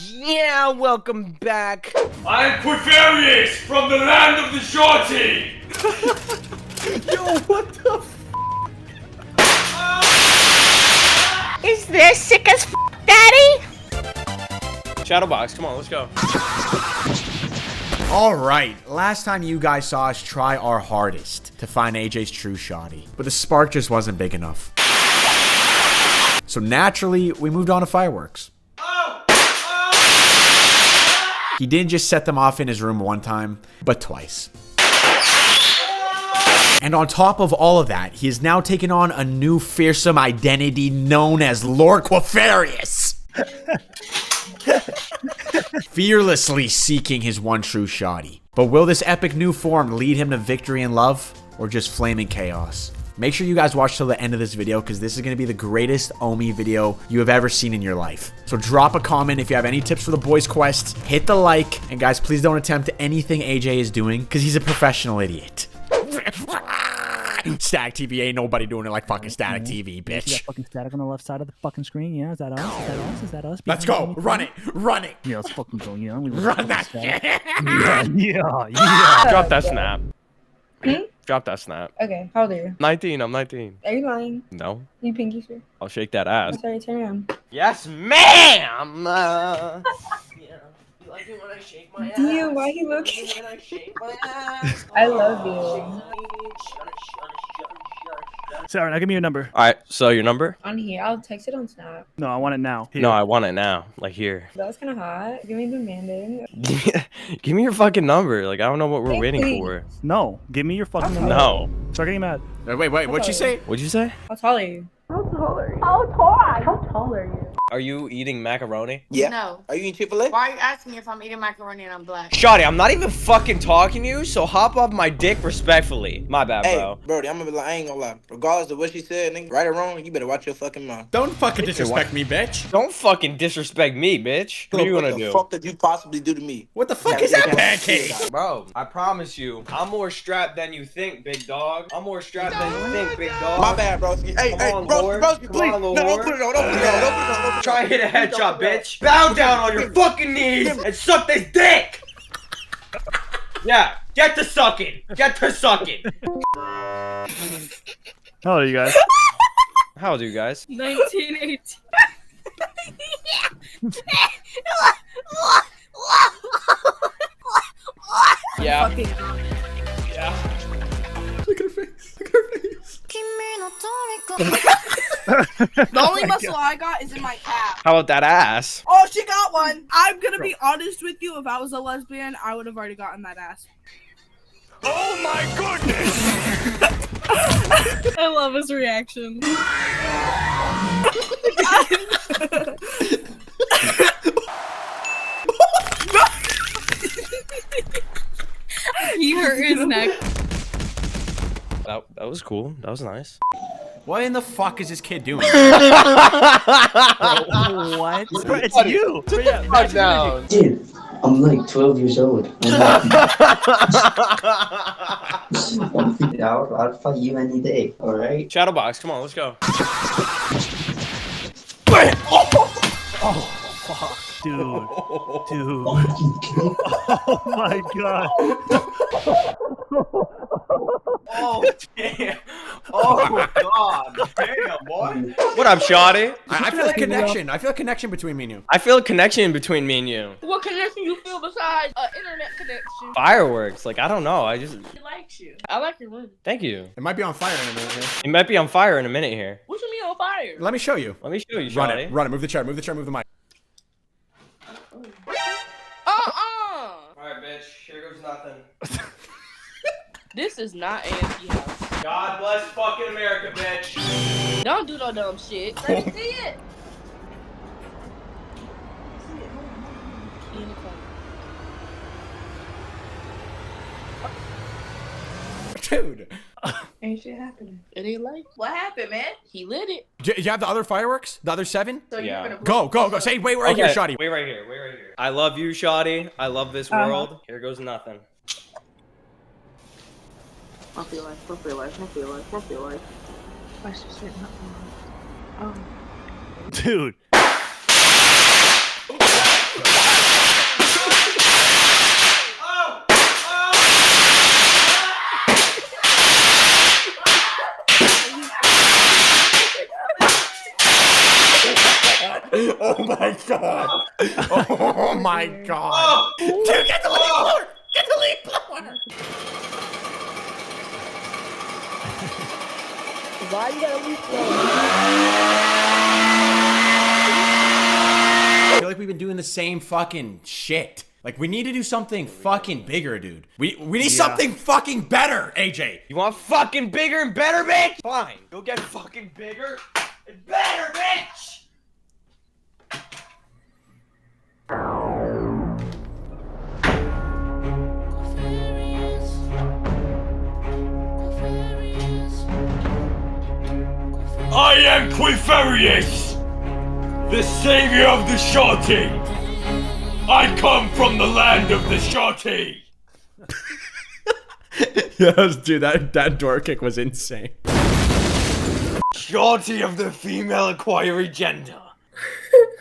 Yeah, welcome back. I'm Queefarious from the land of the shorty. Yo, what the Is this sick as Daddy? Shadowbox, come on, let's go. Alright, last time you guys saw us try our hardest to find AJ's true shawty, but the spark just wasn't big enough. So naturally, we moved on to fireworks. He didn't just set them off in his room one time, but twice. And on top of all of that, he has now taken on a new fearsome identity known as Lord Queefarious. Fearlessly seeking his one true shawty. But will this epic new form lead him to victory and love, or just flaming chaos? Make sure you guys watch till the end of this video, because this is going to be the greatest Omi video you have ever seen in your life. So drop a comment if you have any tips for the boys' quest, hit the like, and guys, please don't attempt anything AJ is doing, because he's a professional idiot. StaticTv ain't nobody doing it like fucking StaticTV, bitch. See that fucking static on the left side of the fucking screen? Yeah, is that us? Is that us? Is that us? Let's go. Run it. Run it. Yeah, let's fucking go. Yeah, we Run that shit. Yeah. Drop that snap. Hmm? Drop that snap. Okay, how old are you? 19, I'm 19. Are you lying? No, You pinky swear? I'll shake that ass. I'm sorry, turn around. Yes, ma'am! Yeah. You like it when I shake my ass? You, why you looking? When I shake my ass? I love you. Sorry, now give me your number. Alright, so your number? On here, I'll text it on Snap. No, I want it now. Here. No, I want it now. Like here. That was kind of hot. Give me the mandate. Give me your fucking number. Like, I don't know what we're Hey, waiting please. for. No, give me your fucking number. No. Start getting mad. Wait, what'd you say? What'd you say? How tall are you? How tall are you? How tall are you? Are you eating macaroni? Yeah. No. Are you eating Chick-fil-A? Why are you asking if I'm eating macaroni and I'm black? Shawty, I'm not even fucking talking to you, so hop off my dick respectfully. My bad, Hey, bro. Brody, I'm gonna be like, I ain't gonna lie. Regardless of what she said, nigga, right or wrong, you better watch your fucking mouth. Don't fucking disrespect me, bitch. Don't fucking disrespect me, bitch. What are you gonna What do? the fuck did you possibly do to me? What the fuck is that pancake? Bro, I promise you, I'm more strapped than you think, big dog. I'm more strapped than you think, big dog. My bad, bro. Hey, Come hey, on, bro, Lord. bro, Come please. on, No, Lord. don't put it on. Don't put it on. Don't put it on. Don't put it on. Try and hit a headshot, bitch. Bow down on your fucking knees and suck this dick. Yeah, get to sucking. Get to sucking. How old are you guys? How old are you guys? 1918. Yeah. Yeah. Look at her face. Look at her face. The only muscle I got is in my calf. How about that ass? Oh, she got one. I'm gonna be honest with you. If I was a lesbian, I would have already gotten that ass. Oh my goodness! I love his reaction. He hurt his neck. That was cool. That was nice. What in the fuck is this kid doing? What? It's you. Fuck down. Dude, I'm like 12 years old. I'll fight you any day, alright? Shadowbox, come on, let's go. Oh, fuck. Dude. Dude. Oh my god. Oh, damn. Oh, God. Damn, boy. What up, Shawty? I feel a connection. I feel a connection between me and you. I feel a connection between me and you. What connection you feel besides internet connection? Fireworks. Like, I don't know. I just... He likes you. I like your room. Thank you. It might be on fire in a minute here. It might be on fire in a minute here. What you mean on fire? Let me show you. Let me show you, Run Shawty. it. Run it. Move the chair. Move the chair. Move the mic. Alright, bitch. Here goes nothing. This is not AMP house. God bless fucking America, bitch. Don't do no dumb shit. Let me see it. In the corner. Dude. Ain't shit happening. It ain't like. What happened, man? He lit it. Do you have the other fireworks? The other 7? So Yeah. you're gonna Go. Say, wait right here, Shawty. Wait right here. Wait right here. I love you, Shawty. I love this world. Here goes nothing. I feel like. Watch this shit. Oh. Dude. my god! Oh my god! Dude, get the lead blower! Get the lead blower! Why you gotta leave blower? I feel like we've been doing the same fucking shit. Like, we need to do something fucking bigger, dude. We need something fucking better, AJ. You want fucking bigger and better, bitch? Fine. You'll get fucking bigger and better, bitch! I am Queefarious, the savior of the shorty. I come from the land of the shorty. Yes, dude, that door kick was insane. Shorty of the female acquired gender.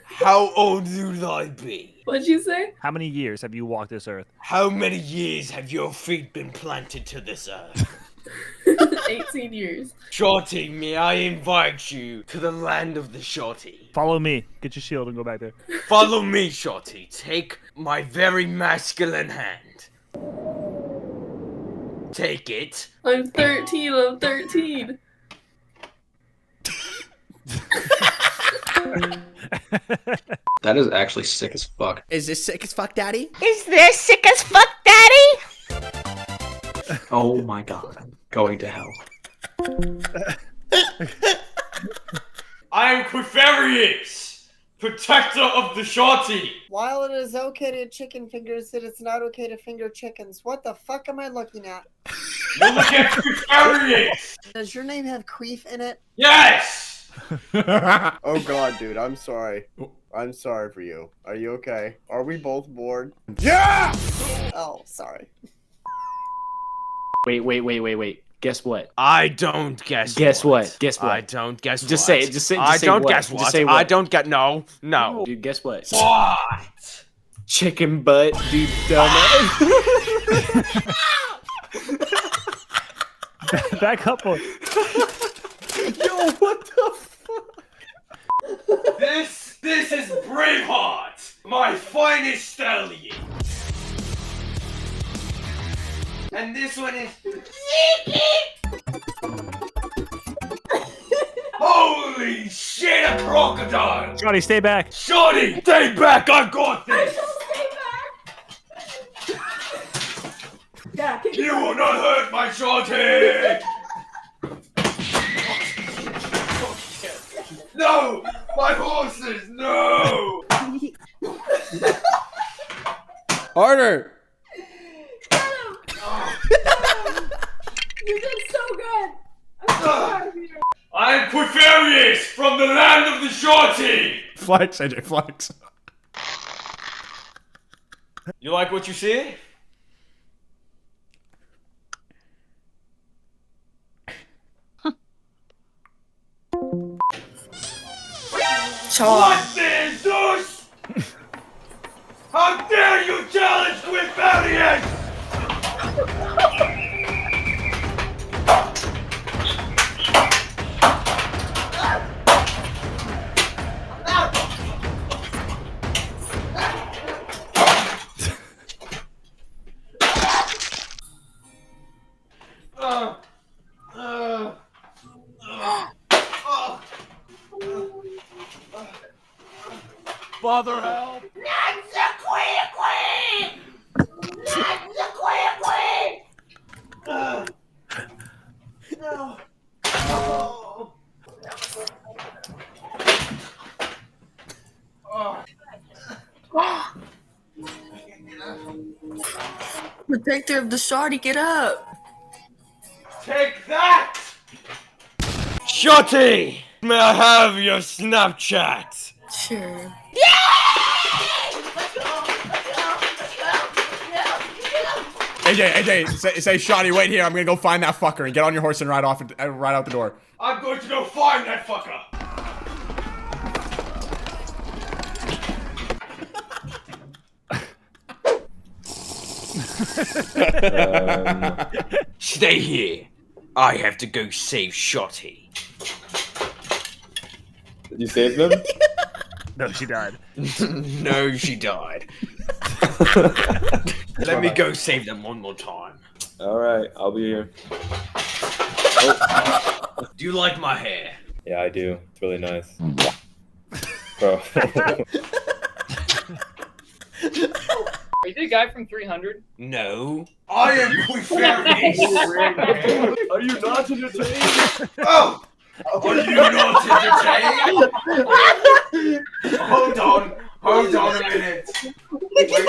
How old do I be? What'd you say? How many years have you walked this earth? How many years have your feet been planted to this earth? 18 years. Shorty, may I invite you to the land of the shorty? Follow me. Get your shield and go back there. Follow me, shorty. Take my very masculine hand. Take it. I'm 13. I'm 13. That is actually sick as fuck. Is this sick as fuck, daddy? Is this sick as fuck, daddy? Oh my god. I'm going to hell. I am Queefarious, protector of the shorty. While it is okay to chicken fingers, it is not okay to finger chickens. What the fuck am I looking at? You look at Queefarious. Does your name have queef in it? Yes. Oh god, dude, I'm sorry. I'm sorry for you. Are you okay? Are we both bored? Yeah! Oh, sorry. Wait. Guess what? I don't guess. Guess what? Guess what? I don't guess. Just what. say it. Just say I say don't what? guess Just what. say what? I don't get. No. No. Dude, guess what? What? Chicken butt, dude, dumbass. Back up, boy. Yo, what the fuck? This is Braveheart, my finest stallion. And this one is. Holy shit, a crocodile! Shawty, stay back. Shorty, stay back, I got this! You will not hurt my shorty! No! My horses, no! Harder! You did so good. I'm so proud of you. I am Queefarious from the land of the shorty! Flex, AJ, flex. You like what you see? What the deuce? How dare you challenge Queefarious? Father, help! Not the queen! Not the queen! No. Oh. Protector of the shorty, get up. Take that! Shorty! May I have your Snapchat? Sure. AJ, say shawty, wait here. I'm gonna go find that fucker and get on your horse and ride off, right out the door. I'm going to go find that fucker! Stay here. I have to go save Shorty. Did you save them? No, she died. No, she died. Let me go save them one more time. Alright, I'll be here. Do you like my hair? Yeah, I do. It's really nice. Bro. Are you the guy from 300? No. I am Queefarious. Are you not entertained? Oh! Are you not entertained? Hold on a minute. Wait a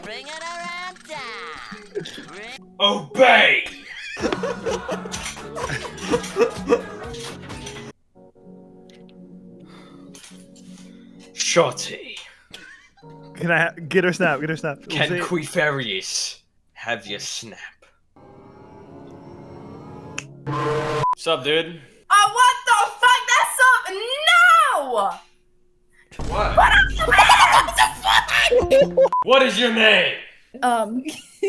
Bring it around town. Obey! Shorty. Can I get her snap? Get her snap. Can Queefarious have your snap? What's up, dude? Oh, what the fuck? That's so. No! What? What the fuck? What is your name?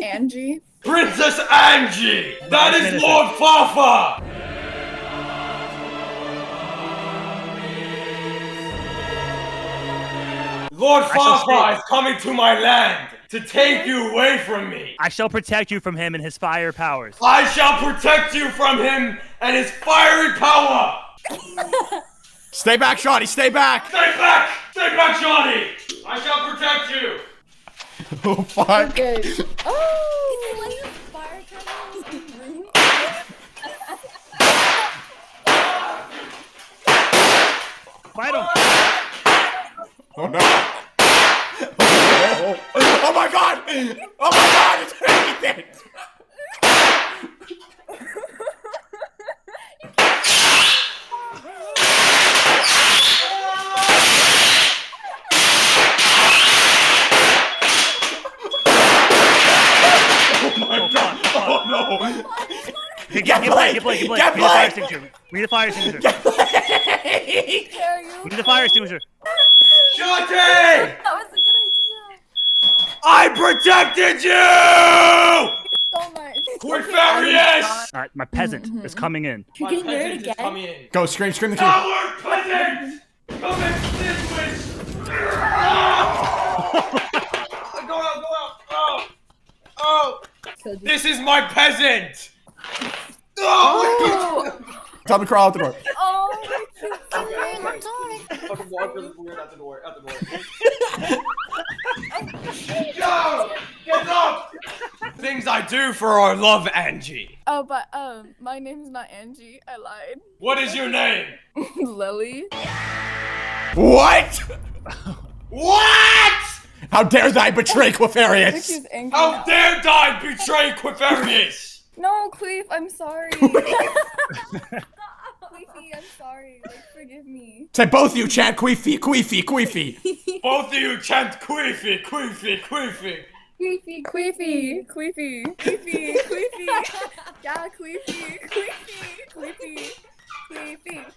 Angie. Princess Angie! That is Lord Fafa! Lord Fafa is coming to my land to take you away from me. I shall protect you from him and his fire powers. I shall protect you from him and his fiery power. Stay back, Shawty, stay back! Stay back! Stay back, Johnny! I shall protect you. Oh, fuck. Good. Oh! Is it like fire coming? Fight him! Oh no! Oh my god! Oh my god! It's anything! Oh my god! Oh no! Get Blake! We need a fire extinguisher. We need a fire extinguisher. We need a fire extinguisher. Shorty! That was a good idea. I protected you! So nice. Queefarious! Alright, my peasant is coming in. You're getting married again? Go, scream the key. Our peasant! Come extinguish! Go out! Oh! This is my peasant! Oh! Tell him to crawl out the door. Oh, I'm sorry. Fucking walk really weird out the door. Go! Get up! Things I do for our love, Angie. Oh, but my name's not Angie. I lied. What is your name? Lily. What? What? How dare I betray Queefarious? She's angry How now. dare I betray Queefarious? No, Queef, I'm sorry. Queefy, I'm sorry. Like, forgive me. Say both of you chant Queefy. Both of you chant Queefy. Queefy. Yeah,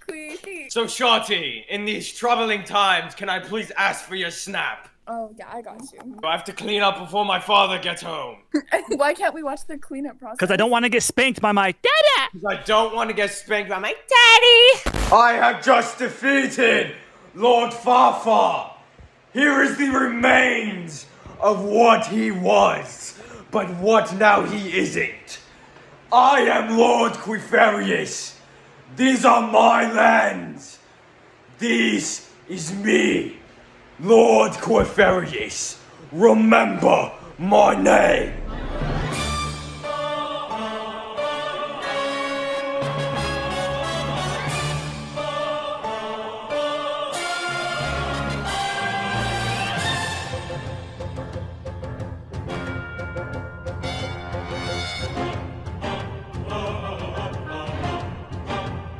Queefy. So, Shorty, in these troubling times, can I please ask for your snap? Oh, yeah, I got you. I have to clean up before my father gets home. Why can't we watch the cleanup process? Because I don't want to get spanked by my dada! Because I don't want to get spanked by my daddy! I have just defeated Lord Fafa! Here is the remains of what he was, but what now he isn't. I am Lord Queefarious. These are my lands. This is me, Lord Queefarious. Remember my name.